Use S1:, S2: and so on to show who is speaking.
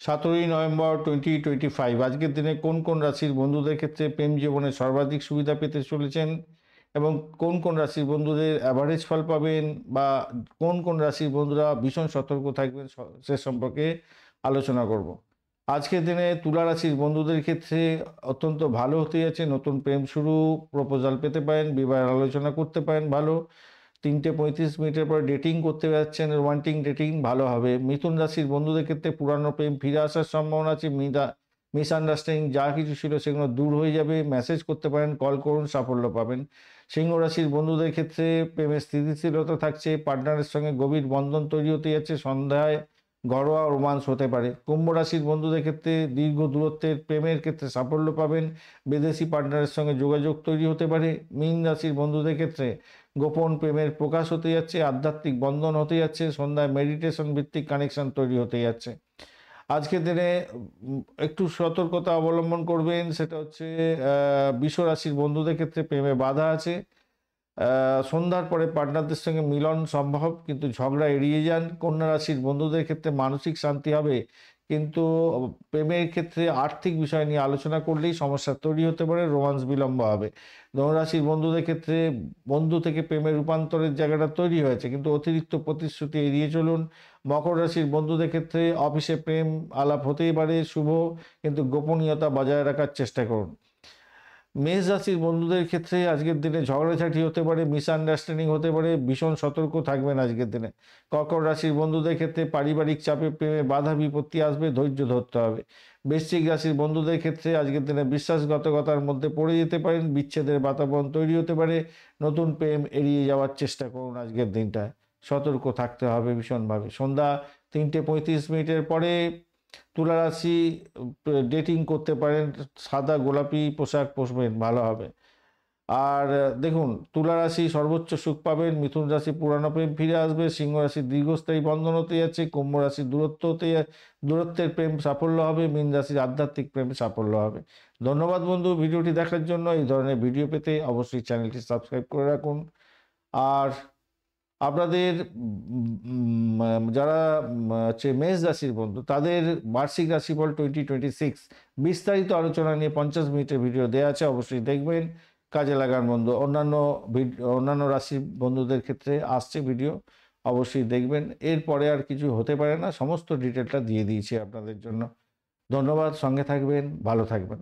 S1: 17 November 2025 আজকের দিনে কোন কোন রাশির বন্ধুদের ক্ষেত্রে প্রেম জীবনে সর্বাধিক সুবিধা পেতে চলেছেন এবং কোন কোন রাশির বন্ধুদের অ্যাভারেজ ফল পাবেন বা কোন কোন রাশির বন্ধুরা ভীষণ সতর্ক থাকবেন সে সম্পর্কে আলোচনা করব। আজকের দিনে তুলা রাশির বন্ধুদের ক্ষেত্রে অত্যন্ত ভালো হতে যাচ্ছে। নতুন প্রেম শুরু, প্রপোজাল পেতে পারেন, বিবাহের আলোচনা করতে পারেন। ভালো 3:35 পর ডেটিং করতে যাচ্ছেন, রোমান্টিক ডেটিং ভালো হবে। মিথুন রাশির বন্ধুদের ক্ষেত্রে পুরানো প্রেম ফিরে আসার সম্ভাবনা আছে। মিসআন্ডারস্ট্যান্ডিং যা কিছু ছিল সেগুলো দূর হয়ে যাবে। মেসেজ করতে পারেন, কল করুন, সাফল্য পাবেন। সিংহ রাশির বন্ধুদের ক্ষেত্রে প্রেমের স্থিতিশীলতা থাকছে। পার্টনারের সঙ্গে গভীর বন্ধন তৈরি হতে যাচ্ছে। সন্ধ্যায় ঘরোয়া রোমান্স হতে পারে। কুম্ভ রাশির বন্ধুদের ক্ষেত্রে দীর্ঘ দূরত্বের প্রেমের ক্ষেত্রে সাফল্য পাবেন। বিদেশি পার্টনারের সঙ্গে যোগাযোগ তৈরি হতে পারে। মীন রাশির বন্ধুদের ক্ষেত্রে গোপন প্রেমের প্রকাশ হতে যাচ্ছে। আধ্যাত্মিক বন্ধন হতে যাচ্ছে। সন্ধ্যায় মেডিটেশন ভিত্তিক কানেকশন তৈরি হতে যাচ্ছে। আজকের দিনে একটু সতর্কতা অবলম্বন করবেন, সেটা হচ্ছে বৃষ রাশির বন্ধুদের ক্ষেত্রে প্রেমে বাধা আছে। সন্ধ্যার পরে পার্টনারদের সঙ্গে মিলন সম্ভব, কিন্তু ঝগড়া এড়িয়ে যান। কন্যা রাশির বন্ধুদের ক্ষেত্রে মানসিক শান্তি হবে, কিন্তু প্রেমের ক্ষেত্রে আর্থিক বিষয় নিয়ে আলোচনা করলেই সমস্যা তৈরি হতে পারে, রোমান্স বিলম্ব হবে। ধনুরাশির বন্ধুদের ক্ষেত্রে বন্ধু থেকে প্রেমের রূপান্তরের জায়গাটা তৈরি হয়েছে, কিন্তু অতিরিক্ত প্রতিশ্রুতি এড়িয়ে চলুন। মকর রাশির বন্ধুদের ক্ষেত্রে অফিসে প্রেম আলাপ হতেই পারে, শুভ, কিন্তু গোপনীয়তা বজায় রাখার চেষ্টা করুন। মেষ রাশির বন্ধুদের ক্ষেত্রে আজকের দিনে ঝগড়াঝাটি হতে পারে, মিসআন্ডারস্ট্যান্ডিং হতে পারে, ভীষণ সতর্ক থাকবেন আজকের দিনে। কর্কট রাশির বন্ধুদের ক্ষেত্রে পারিবারিক চাপে প্রেমে বাধা বিপত্তি আসবে, ধৈর্য ধরতে হবে। বৃশ্চিক রাশির বন্ধুদের ক্ষেত্রে আজকের দিনে বিশ্বাসঘাতকতার মধ্যে পড়ে যেতে পারেন, বিচ্ছেদের বাতাবরণ তৈরি হতে পারে। নতুন প্রেম এড়িয়ে যাওয়ার চেষ্টা করুন আজকের দিনটায়, সতর্ক থাকতে হবে ভীষণভাবে। সন্ধ্যা 3:35 পরে তুলা রাশি ডেটিং করতে পারেন, সাদা গোলাপি পোশাক পরবেন, ভালো হবে। আর দেখুন, তুলা রাশি সর্বোচ্চ সুখ পাবেন। মিথুন রাশি পুরানো প্রেম ফিরে আসবে। সিংহ রাশি দীর্ঘস্থায়ী বন্ধন হতে যাচ্ছে। কুম্ভ রাশি দূরত্বের প্রেম সাফল্য হবে। মীন রাশির আধ্যাত্মিক প্রেম সাফল্য হবে। ধন্যবাদ বন্ধু ভিডিওটি দেখার জন্য। এই ধরনের ভিডিও পেতে অবশ্যই চ্যানেলটি সাবস্ক্রাইব করে রাখুন। আর আপনাদের যারা হচ্ছে মেষ রাশির বন্ধু, তাদের বার্ষিক রাশিফল 2026 বিস্তারিত আলোচনা নিয়ে 50 মিনিটের ভিডিও দেওয়া আছে, অবশ্যই দেখবেন, কাজে লাগান বন্ধু। অন্যান্য রাশির বন্ধুদের ক্ষেত্রে আসছে ভিডিও, অবশ্যই দেখবেন। এরপরে আর কিছু হতে পারে না, সমস্ত ডিটেলটা দিয়ে দিয়েছি আপনাদের জন্য। ধন্যবাদ, সঙ্গে থাকবেন, ভালো থাকবেন।